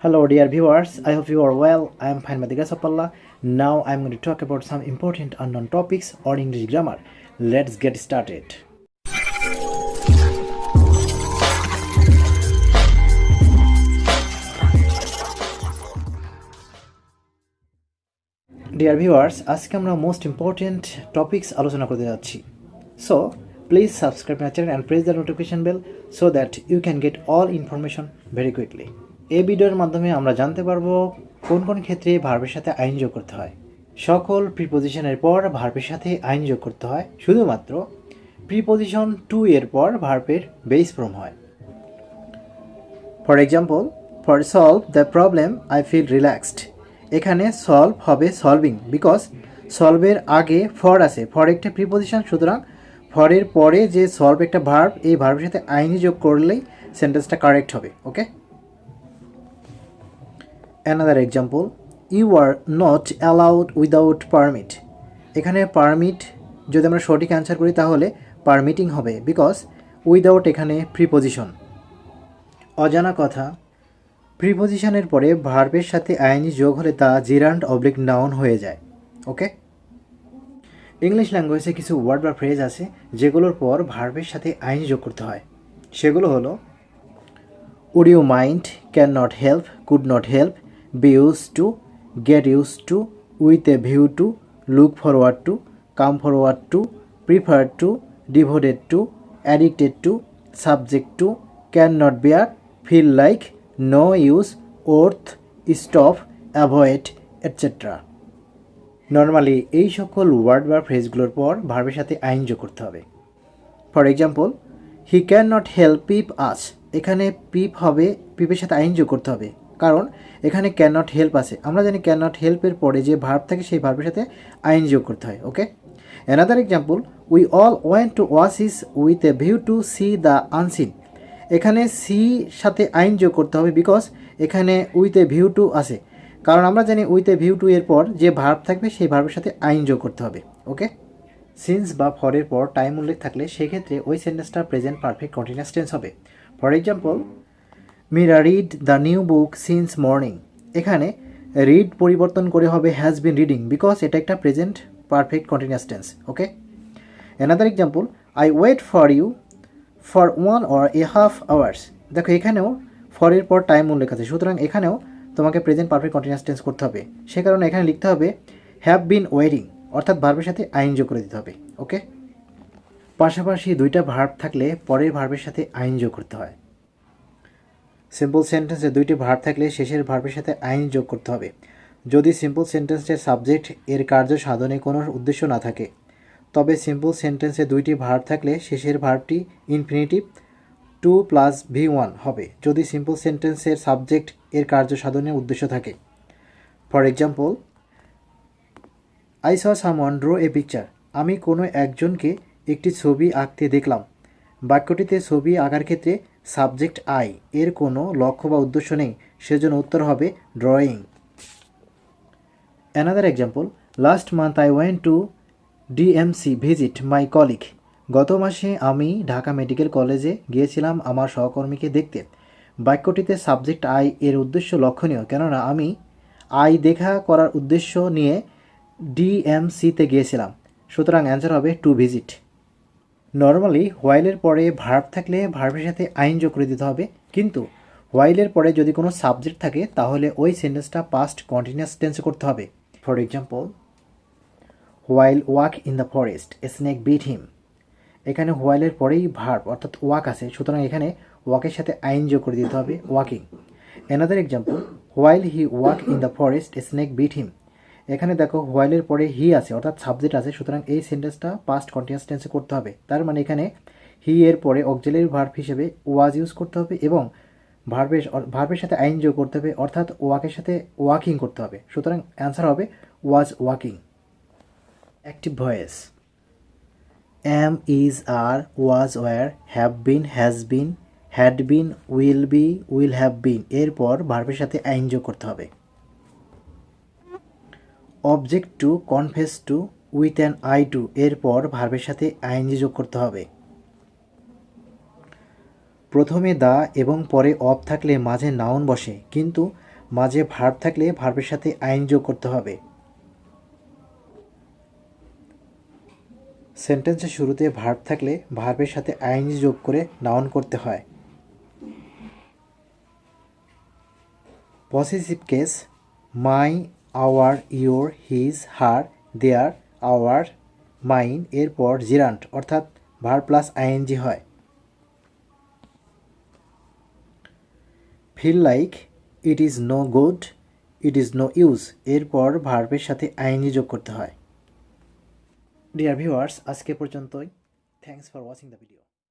Hello dear viewers, I hope you are well. I am fine by the grace of Allah. Now I am going to talk about some important unknown topics on English grammar. Let's get started. Dear viewers, আজকে আমরা most important topics আলোচনা করতে যাচ্ছি। So, please subscribe my channel and press the notification bell so that you can get all information very quickly. এই ভিডিওর মাধ্যমে আমরা জানতে পারবো কোন কোন ক্ষেত্রে ভার্বের সাথে আইন যোগ করতে হয়। সকল প্রিপোজিশনের পর ভার্বের সাথে আইন যোগ করতে হয়, শুধুমাত্র প্রিপোজিশন টু এর পর ভার্বের বেস ফর্ম হয়। For example, for solve the problem I feel relaxed. এখানে সলভ হবে সলভিং, বিকজ সলভের আগে ফর আছে, ফর একটা প্রিপোজিশন, সুতরাং ফরের পরে যে সলভ একটা ভার্ব, এই ভার্বের সাথে আইনি যোগ করলেই সেন্টেন্সটা কারেক্ট হবে। Okay, another example, you are not allowed without permit. এখানে পারমিট যদি আমরা সঠিক অ্যান্সার করি তাহলে পারমিটিং হবে, বিকজ উইদাউট এখানে প্রিপোজিশন। অজানা কথা, প্রিপোজিশনের পরে ভার্বের সাথে আইনি যোগ হলে তা জিরান্ড অবলিক নাউন হয়ে যায়। ওকে, ইংলিশ ল্যাঙ্গুয়েজে কিছু ওয়ার্ড বা ফ্রেজ আছে যেগুলোর পর ভার্বের সাথে আইনি যোগ করতে হয়। সেগুলো হলো would you mind, can not help, could not help, be used to, get used to, with a view to, look forward to, come forward to, prefer to, devoted to, addicted to, subject to, cannot bear, feel like, no use, worth, stop, avoid, etc. Normally এই সকল word বা ফ্রেজগুলোর পর ভার্বের সাথে আইন যোগ করতে হবে। For example, he can not help pip us. এখানে পিপ হবে, পিপের সাথে আইন যোগ করতে হবে, কারণ এখানে ক্যান নট হেল্প আছে। আমরা জানি ক্যান নট হেল্পের পরে যে ভার্ব থাকে সেই ভার্বের সাথে আইন যোগ করতে হয়। Okay, another example, we all went to oasis with a view to see the unseen. এখানে সি সাথে আইন যোগ করতে হবে, বিকজ এখানে উইথ এ ভিউ টু আছে, কারণ আমরা জানি উইথ এ ভিউ টু এর পর যে ভার্ব থাকবে সেই ভার্বের সাথে আইন যোগ করতে হবে। ওকে, সিন্স বা ফরের পর টাইম উল্লেখ থাকলে সেক্ষেত্রে ওই সেন্টেন্সটা প্রেজেন্ট পারফেক্ট কন্টিনিউয়াস টেন্স হবে। For example, Meera read the new book since morning. এখানে রিড পরিবর্তন করে হবে হ্যাজ বিন রিডিং, বিকজ এটা একটা present perfect continuous tense. Okay, another example, I wait for you for 1 or a half hours। দেখো এখানেও ফরের পর টাইম উল্লেখ আছে, সুতরাং এখানেও তোমাকে প্রেজেন্ট পারফেক্ট কন্টিনিউয়াস টেন্স করতে হবে। সে কারণে এখানে লিখতে হবে হ্যাভ বিন ওয়েটিং, অর্থাৎ ভার্বের সাথে আইন যোগ করে দিতে হবে। ওকে, পাশাপাশি দুইটা ভার্ব থাকলে পরের ভার্বের সাথে আইন যোগ করতে হয়। সিম্পল সেন্টেন্সে দুইটি ভার্ব থাকলে শেষের ভার্বের সাথে আইন যোগ করতে হবে। যদি সিম্পল সেন্টেন্সের সাবজেক্ট এর কার্য সাধনে কোনো উদ্দেশ্য না থাকে, তবে সিম্পল সেন্টেন্সে দুইটি ভার্ব থাকলে শেষের ভার্বটি ইনফিনিটিভ 2 + V1 হবে যদি সিম্পল সেন্টেন্সের সাবজেক্ট এর কার্য সাধনে উদ্দেশ্য থাকে। For example, I saw someone draw a picture. আমি কোনো একজনকে একটি ছবি আঁকতে দেখলাম। বাক্যটিতে ছবি আঁকার ক্ষেত্রে সাবজেক্ট আই এর কোনো লক্ষ্য বা উদ্দেশ্য নেই, সেজন্য উত্তর হবে drawing. Another example, last month I went to DMC visit my colleague. গত মাসে আমি ঢাকা মেডিকেল কলেজে গিয়েছিলাম আমার সহকর্মীকে দেখতে। বাক্যটিতে সাবজেক্ট আই এর উদ্দেশ্য লক্ষণীয়, কেননা আমি আই দেখা করার উদ্দেশ্য নিয়ে ডিএমসিতে গিয়েছিলাম, সুতরাং অ্যান্সার হবে টু ভিজিট। নর্মালি হোয়াইলের পরে ভার্ব থাকলে ভার্বের সাথে আইন যোগ করে দিতে হবে, কিন্তু হোয়াইলের পরে যদি কোনো সাবজেক্ট থাকে তাহলে ওই সেন্টেন্সটা পাস্ট কন্টিনিউয়াস টেন্সে করতে হবে। For example, while walk in the forest a snake bit him. এখানে হোয়াইলের পরেই ভার্ব অর্থাৎ ওয়াক আছে, সুতরাং এখানে ওয়াকের সাথে আইন যোগ করে দিতে হবে, walking. Another example, while he walk in the forest a snake bit him. এখানে দেখো হোয়াইলের পরে হি আছে অর্থাৎ সাবজেক্ট আছে, সুতরাং এই সেন্টেন্সটা পাস্ট কন্টিনিউয়াস টেন্সে করতে হবে। তার মানে এখানে হি এর পরে অক্সিলারি ভার্ব হিসেবে ওয়াজ ইউজ করতে হবে এবং ভার্বের সাথে আইন যোগ করতে হবে, অর্থাৎ ওয়াকের সাথে ওয়াকিং করতে হবে, সুতরাং অ্যান্সার হবে was walking. Active voice, am, is, are, was, were, have been, has been, had been, will be, will have been এরপর ভার্বের সাথে আইন যোগ করতে হবে। Object to, confess to, with an eye to এরপর ভার্বের সাথে আইএনজি যোগ করতে হবে। প্রথমে দা এবং পরে অব থাকলে মাঝে নাউন বসে, কিন্তু মাঝে ভার্ব থাকলে ভার্বের সাথে আইন যোগ করতে হবে। সেন্টেন্সের শুরুতে ভার্ব থাকলে ভার্বের সাথে আইএনজি যোগ করে নাউন করতে হয়। Possessive case my, our, your, his, her, their, our, mine এরপর জিরান্ট অর্থাৎ ভার্ব প্লাস আইএনজি হয়। Feel like, it is no good, it is no use এরপর ভার্বের সাথে আইএনজি যোগ করতে হয়। ডিয়ার ভিউয়ার্স, আজকে পর্যন্তই। Thanks for watching the video.